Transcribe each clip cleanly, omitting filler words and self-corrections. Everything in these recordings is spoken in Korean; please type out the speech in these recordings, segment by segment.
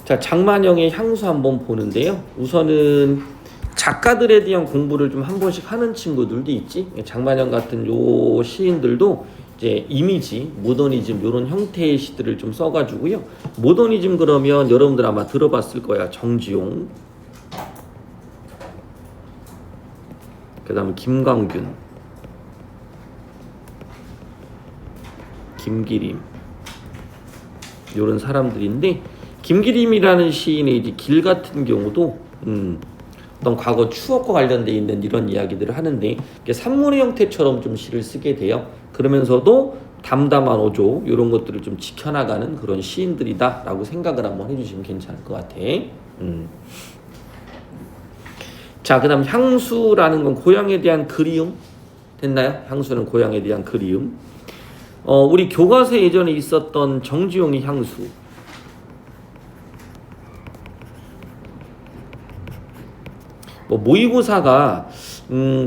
자, 장만영의 향수 한번 보는데요. 우선은 작가들에 대한 공부를 좀 한 번씩 하는 친구들도 있지. 장만영 같은 요 시인들도 이제 이미지, 모더니즘 이런 형태의 시들을 좀 써가지고요. 모더니즘 그러면 여러분들 아마 들어봤을 거야. 정지용, 그다음에 김광균, 김기림 이런 사람들인데, 김기림이라는 시인의 이제 길 같은 경우도 어떤 과거 추억과 관련돼 있는 이런 이야기들을 하는데, 산문의 형태처럼 좀 시를 쓰게 돼요. 그러면서도 담담한 어조 이런 것들을 좀 지켜나가는 그런 시인들이다라고 생각을 한번 해주시면 괜찮을 것 같아. 자, 그다음 향수라는 건 고향에 대한 그리움 됐나요? 향수는 고향에 대한 그리움. 우리 교과서에 예전에 있었던 정지용의 향수. 모의고사가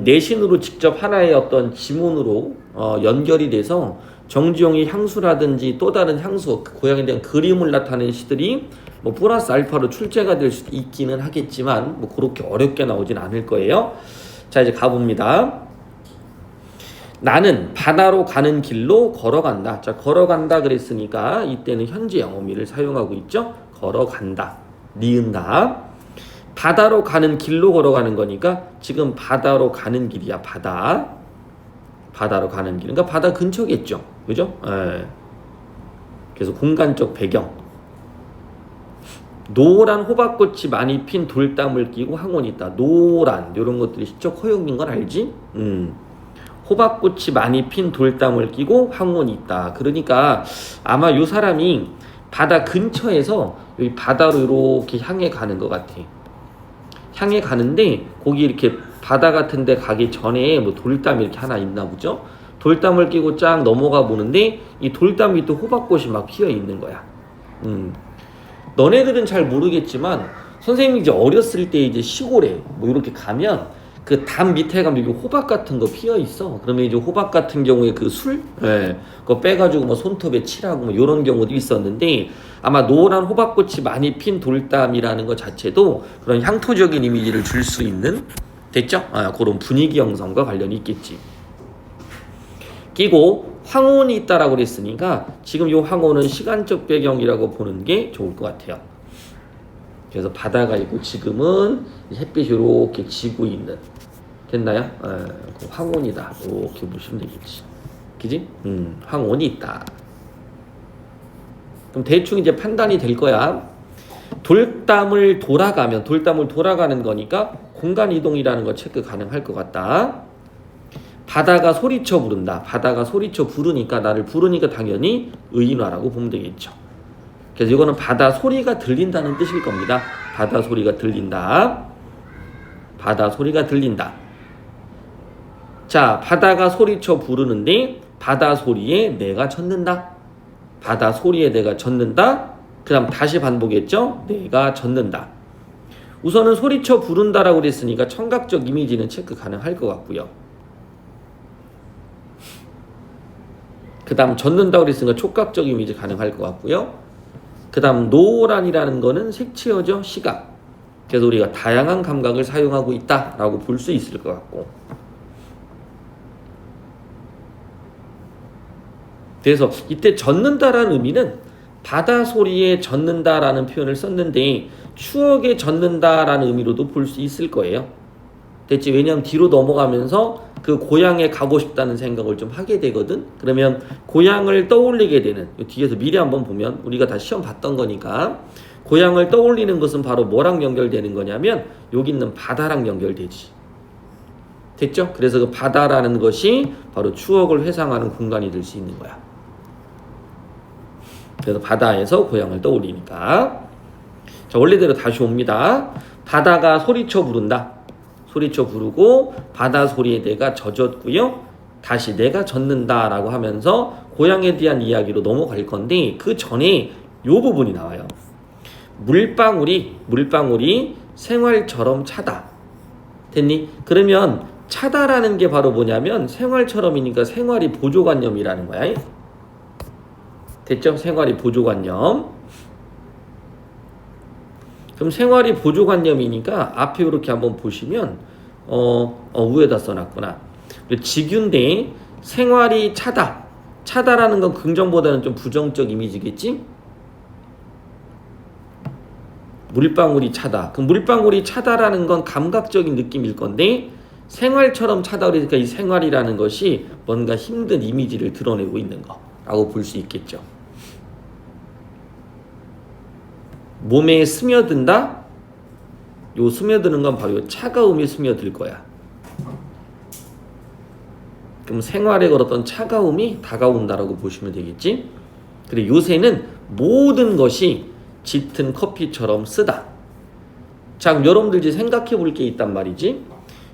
내신으로 직접 하나의 어떤 지문으로 연결이 돼서 정지용의 향수라든지 또 다른 향수, 고향에 대한 그림을 나타내는 시들이 플러스 알파로 출제가 될 수도 있기는 하겠지만 그렇게 어렵게 나오진 않을 거예요. 자, 이제 가봅니다. 나는 바다로 가는 길로 걸어간다. 자, 걸어간다 그랬으니까 이때는 현재 영어미를 사용하고 있죠. 걸어간다, 니은다. 바다로 가는 길로 걸어가는 거니까 지금 바다로 가는 길이야. 바다로 가는 길. 그러니까 바다 근처겠죠. 그죠? 예. 그래서 공간적 배경. 노란 호박꽃이 많이 핀 돌담을 끼고 황혼이 있다. 노란 이런 것들이 시적 허용인 건 알지? 호박꽃이 많이 핀 돌담을 끼고 황혼이 있다. 그러니까 아마 이 사람이 바다 근처에서 여기 바다로 이렇게 향해 가는 것 같아. 향해 가는데 거기 이렇게 바다 같은 데 가기 전에 돌담이 이렇게 하나 있나 보죠. 돌담을 끼고 쫙 넘어가 보는데 이 돌담 밑에 호박꽃이 막 피어 있는 거야. 너네들은 잘 모르겠지만 선생님이 이제 어렸을 때 이제 시골에 이렇게 가면 그 담 밑에 가면 여기 호박 같은 거 피어 있어. 그러면 이제 호박 같은 경우에 그 술, 그거 빼가지고 손톱에 칠하고 이런 경우도 있었는데, 아마 노란 호박꽃이 많이 핀 돌담이라는 것 자체도 그런 향토적인 이미지를 줄 수 있는, 됐죠? 그런 분위기 형성과 관련이 있겠지. 끼고 황혼이 있다라고 그랬으니까 지금 이 황혼은 시간적 배경이라고 보는 게 좋을 것 같아요. 그래서 바다가 있고 지금은 햇빛이 이렇게 지고 있는, 됐나요? 그 황혼이다 이렇게 보시면 되겠지. 그지? 황혼이 있다. 그럼 대충 이제 판단이 될 거야. 돌담을 돌아가는 거니까 공간 이동이라는 거 체크 가능할 것 같다. 바다가 소리쳐 부른다. 바다가 소리쳐 부르니까, 나를 부르니까 당연히 의인화라고 보면 되겠죠. 그래서 이거는 바다 소리가 들린다는 뜻일 겁니다. 바다 소리가 들린다. 바다 소리가 들린다. 자, 바다가 소리쳐 부르는데 바다 소리에 내가 젖는다. 바다 소리에 내가 젖는다. 그 다음 다시 반복했죠. 내가 젖는다. 우선은 소리쳐 부른다라고 그랬으니까 청각적 이미지는 체크 가능할 것 같고요. 그 다음 젖는다고 그랬으니까 촉각적 이미지 가능할 것 같고요. 그 다음 노란이라는 거는 색채어죠. 시각. 그래서 우리가 다양한 감각을 사용하고 있다라고 볼 수 있을 것 같고, 그래서 이때 젖는다라는 의미는 바다 소리에 젖는다라는 표현을 썼는데 추억에 젖는다라는 의미로도 볼 수 있을 거예요. 됐지? 왜냐하면 뒤로 넘어가면서 그 고향에 가고 싶다는 생각을 좀 하게 되거든. 그러면 고향을 떠올리게 되는, 뒤에서 미리 한번 보면 우리가 다 시험 봤던 거니까 고향을 떠올리는 것은 바로 뭐랑 연결되는 거냐면 여기 있는 바다랑 연결되지. 됐죠? 그래서 그 바다라는 것이 바로 추억을 회상하는 공간이 될 수 있는 거야. 그래서 바다에서 고향을 떠올리니까. 자, 원래대로 다시 옵니다. 바다가 소리쳐 부른다. 소리쳐 부르고 바다 소리에 내가 젖었고요. 다시 내가 젖는다라고 하면서 고향에 대한 이야기로 넘어갈 건데, 그 전에 이 부분이 나와요. 물방울이 생활처럼 차다. 됐니? 그러면 차다라는 게 바로 뭐냐면 생활처럼이니까 생활이 보조관념이라는 거야. 됐죠? 생활이 보조관념. 그럼 생활이 보조관념이니까 앞에 이렇게 한번 보시면 위에다 써놨구나. 직유인데 생활이 차다. 차다라는 건 긍정보다는 좀 부정적 이미지겠지? 물방울이 차다. 그럼 물방울이 차다라는 건 감각적인 느낌일 건데 생활처럼 차다 그러니까 이 생활이라는 것이 뭔가 힘든 이미지를 드러내고 있는 거라고 볼 수 있겠죠. 몸에 스며든다? 요 스며드는 건 바로 요 차가움이 스며들 거야. 그럼 생활에 걸었던 차가움이 다가온다라고 보시면 되겠지? 그리고 요새는 모든 것이 짙은 커피처럼 쓰다. 자, 그럼 여러분들 이제 생각해 볼 게 있단 말이지.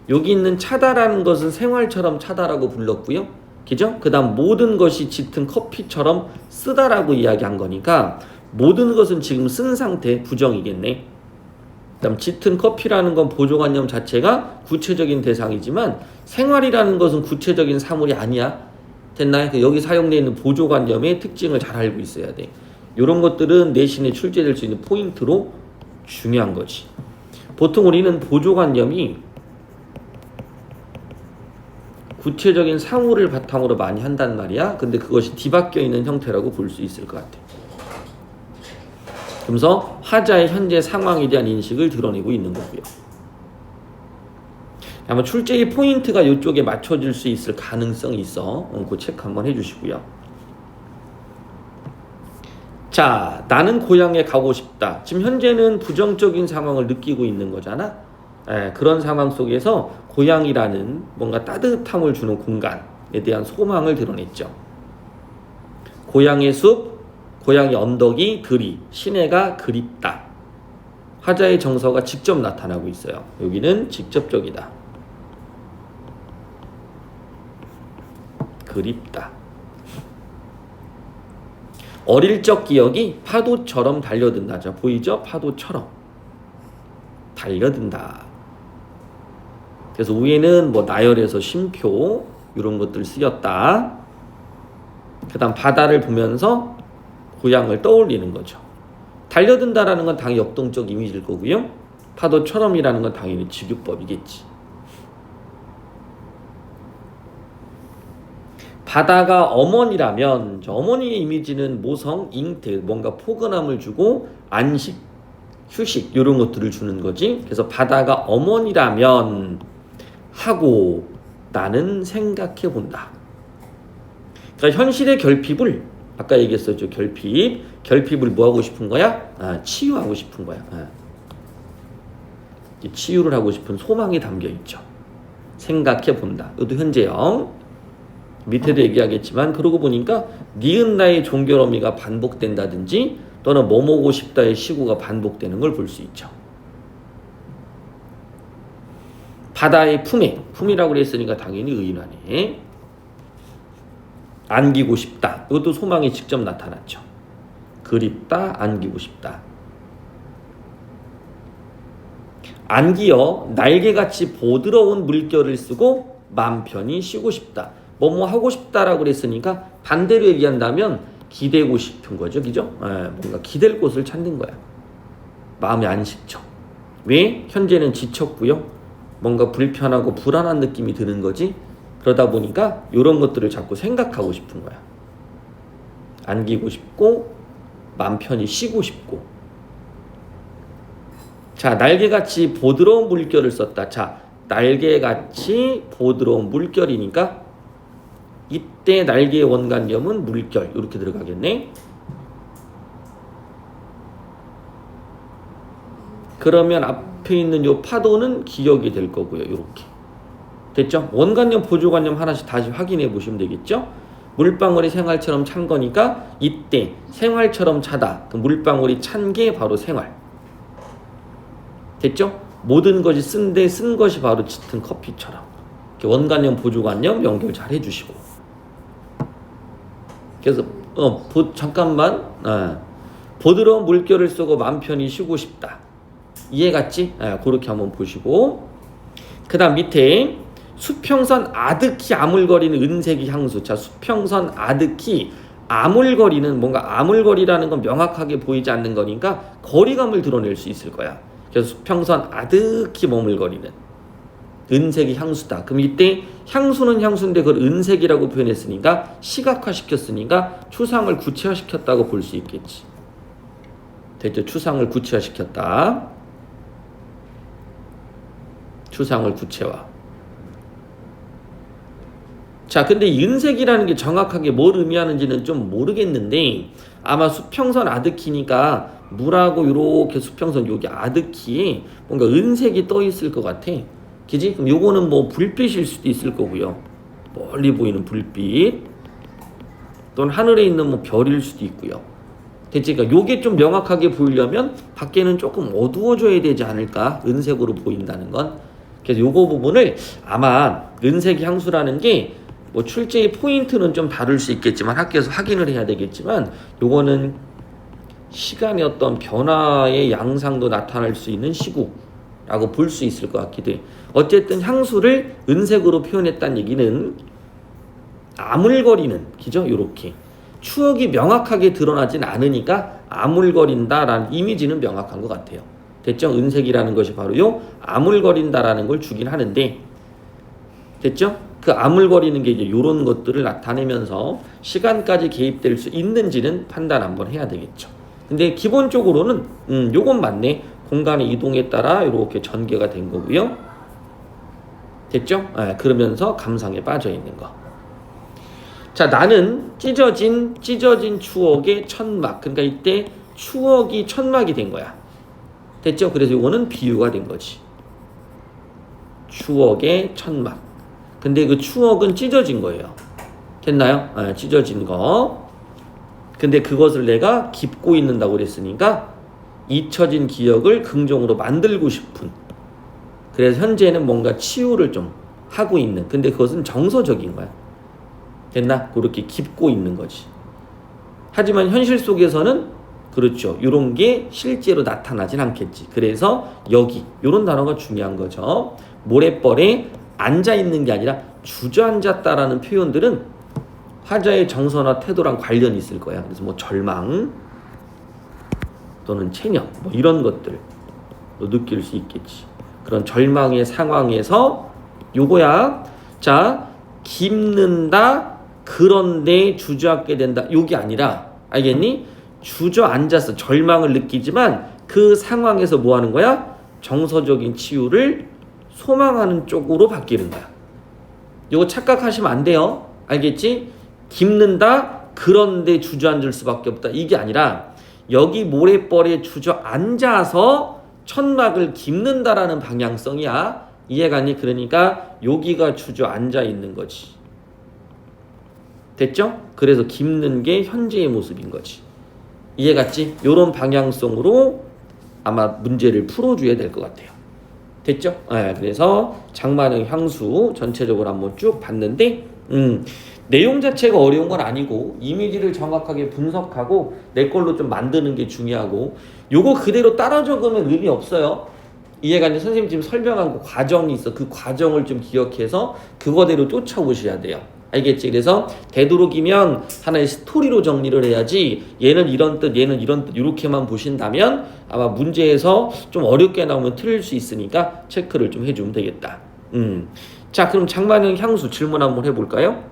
여기 있는 차다라는 것은 생활처럼 차다라고 불렀고요. 그죠? 그 다음 모든 것이 짙은 커피처럼 쓰다라고 이야기한 거니까 모든 것은 지금 쓴 상태 부정이겠네. 그다음 짙은 커피라는 건 보조관념 자체가 구체적인 대상이지만 생활이라는 것은 구체적인 사물이 아니야. 됐나요? 여기 사용되어 있는 보조관념의 특징을 잘 알고 있어야 돼. 이런 것들은 내신에 출제될 수 있는 포인트로 중요한 거지. 보통 우리는 보조관념이 구체적인 사물을 바탕으로 많이 한단 말이야. 근데 그것이 뒤바뀌어 있는 형태라고 볼 수 있을 것 같아. 그러면서 화자의 현재 상황에 대한 인식을 드러내고 있는 거고요. 아마 출제의 포인트가 이쪽에 맞춰질 수 있을 가능성이 있어. 그 체크 한번 해주시고요. 자, 나는 고향에 가고 싶다. 지금 현재는 부정적인 상황을 느끼고 있는 거잖아. 그런 상황 속에서 고향이라는 뭔가 따뜻함을 주는 공간에 대한 소망을 드러냈죠. 고향의 숲, 고향의 언덕이 들이, 시내가 그립다. 화자의 정서가 직접 나타나고 있어요. 여기는 직접적이다. 그립다. 어릴 적 기억이 파도처럼 달려든다. 자, 보이죠? 파도처럼 달려든다. 그래서 위에는 뭐 나열해서 쉼표 이런 것들 쓰였다. 그 다음 바다를 보면서 고향을 떠올리는 거죠. 달려든다라는 건 당연히 역동적 이미지일 거고요. 파도처럼이라는 건 당연히 직유법이겠지. 바다가 어머니라면 어머니의 이미지는 모성, 잉태, 뭔가 포근함을 주고 안식, 휴식 이런 것들을 주는 거지. 그래서 바다가 어머니라면 하고 나는 생각해 본다. 그러니까 현실의 결핍을 아까 얘기했었죠. 결핍을 뭐 하고 싶은 거야? 치유하고 싶은 거야. 치유를 하고 싶은 소망이 담겨 있죠. 생각해 본다. 이것도 현재형. 밑에도 얘기하겠지만 그러고 보니까 니은나의 종결어미가 반복된다든지 또는 뭐뭐고 싶다의 시구가 반복되는 걸 볼 수 있죠. 바다의 품이라고 그랬으니까 당연히 의인화네. 안기고 싶다. 이것도 소망이 직접 나타났죠. 그립다, 안기고 싶다. 안기어 날개같이 보드러운 물결을 쓰고 맘 편히 쉬고 싶다. 뭐뭐 하고 싶다라고 그랬으니까 반대로 얘기한다면 기대고 싶은 거죠. 그죠? 뭔가 기댈 곳을 찾는 거야. 마음의 안식처. 왜? 현재는 지쳤고요. 뭔가 불편하고 불안한 느낌이 드는 거지. 그러다 보니까 이런 것들을 자꾸 생각하고 싶은 거야. 안기고 싶고 마음 편히 쉬고 싶고. 자, 날개같이 보드러운 물결을 썼다. 자, 날개같이 보드러운 물결이니까 이때 날개의 원관념은 물결 이렇게 들어가겠네. 그러면 앞에 있는 요 파도는 기억이 될 거고요. 이렇게 됐죠? 원관념, 보조관념 하나씩 다시 확인해 보시면 되겠죠? 물방울이 생활처럼 찬 거니까 이때 생활처럼 차다. 그 물방울이 찬 게 바로 생활. 됐죠? 모든 것이 쓴데 쓴 것이 바로 짙은 커피처럼. 원관념, 보조관념 연결 잘 해주시고. 그래서 잠깐만 보드러운 물결을 쓰고 맘 편히 쉬고 싶다. 이해갔지? 그렇게 한번 보시고. 그 다음 밑에 수평선 아득히 아물거리는 은색이 향수. 자, 수평선 아득히 아물거리는 뭔가 아물거리라는 건 명확하게 보이지 않는 거니까 거리감을 드러낼 수 있을 거야. 그래서 수평선 아득히 머물거리는 은색이 향수다. 그럼 이때 향수는 향수인데 그걸 은색이라고 표현했으니까 시각화시켰으니까 추상을 구체화시켰다고 볼 수 있겠지. 됐죠? 추상을 구체화시켰다. 추상을 구체화. 자, 근데 이 은색이라는 게 정확하게 뭘 의미하는지는 좀 모르겠는데 아마 수평선 아득히니까 물하고 이렇게 수평선 여기 아득히에 뭔가 은색이 떠 있을 것 같아. 그지? 그럼 요거는 뭐 불빛일 수도 있을 거고요. 멀리 보이는 불빛 또는 하늘에 있는 뭐 별일 수도 있고요. 됐지? 그러니까 요게 좀 명확하게 보이려면 밖에는 조금 어두워져야 되지 않을까? 은색으로 보인다는 건. 그래서 요거 부분을 아마 은색 향수라는 게 뭐 출제의 포인트는 좀 다를 수 있겠지만 학교에서 확인을 해야 되겠지만 요거는 시간의 어떤 변화의 양상도 나타날 수 있는 시구라고 볼 수 있을 것 같기도 해. 어쨌든 향수를 은색으로 표현했다는 얘기는 아물거리는, 그죠? 요렇게 추억이 명확하게 드러나진 않으니까 아물거린다라는 이미지는 명확한 것 같아요. 됐죠? 은색이라는 것이 바로요 아물거린다라는 걸 주긴 하는데, 됐죠? 그 아물거리는 게 이제 요런 것들을 나타내면서 시간까지 개입될 수 있는지는 판단 한번 해야 되겠죠. 근데 기본적으로는 요건 맞네. 공간의 이동에 따라 이렇게 전개가 된 거고요. 됐죠? 그러면서 감상에 빠져 있는 거. 자, 나는 찢어진 추억의 천막. 그러니까 이때 추억이 천막이 된 거야. 됐죠? 그래서 이거는 비유가 된 거지. 추억의 천막. 근데 그 추억은 찢어진 거예요. 됐나요? 찢어진 거. 근데 그것을 내가 깁고 있는다고 그랬으니까 잊혀진 기억을 긍정으로 만들고 싶은. 그래서 현재는 뭔가 치유를 좀 하고 있는. 근데 그것은 정서적인 거야. 됐나? 그렇게 깁고 있는 거지. 하지만 현실 속에서는 그렇죠. 이런 게 실제로 나타나진 않겠지. 그래서 여기 이런 단어가 중요한 거죠. 모래벌에 앉아있는 게 아니라 주저앉았다라는 표현들은 화자의 정서나 태도랑 관련이 있을 거야. 그래서 뭐 절망 또는 체념 뭐 이런 것들 느낄 수 있겠지. 그런 절망의 상황에서 요거야. 자, 깁는다. 그런데 주저앉게 된다. 요게 아니라 알겠니? 주저앉아서 절망을 느끼지만 그 상황에서 뭐 하는 거야? 정서적인 치유를 소망하는 쪽으로 바뀌는 거야. 이거 착각하시면 안 돼요. 알겠지? 깁는다. 그런데 주저앉을 수밖에 없다. 이게 아니라 여기 모래벌에 주저앉아서 천막을 깁는다라는 방향성이야. 이해가니? 그러니까 여기가 주저앉아 있는 거지. 됐죠? 그래서 깁는 게 현재의 모습인 거지. 이해갔지? 이런 방향성으로 아마 문제를 풀어줘야 될 것 같아요. 됐죠? 그래서 장마능 향수 전체적으로 한번 쭉 봤는데 내용 자체가 어려운 건 아니고 이미지를 정확하게 분석하고 내 걸로 좀 만드는 게 중요하고 요거 그대로 따라 적으면 의미 없어요. 이해가니? 선생님 지금 설명한 그 과정이 있어. 그 과정을 좀 기억해서 그거대로 쫓아오셔야 돼요. 알겠지? 그래서 되도록이면 하나의 스토리로 정리를 해야지 얘는 이런 뜻 얘는 이런 뜻 이렇게만 보신다면 아마 문제에서 좀 어렵게 나오면 틀릴 수 있으니까 체크를 좀 해주면 되겠다. 자, 그럼 장마능 향수 질문 한번 해볼까요?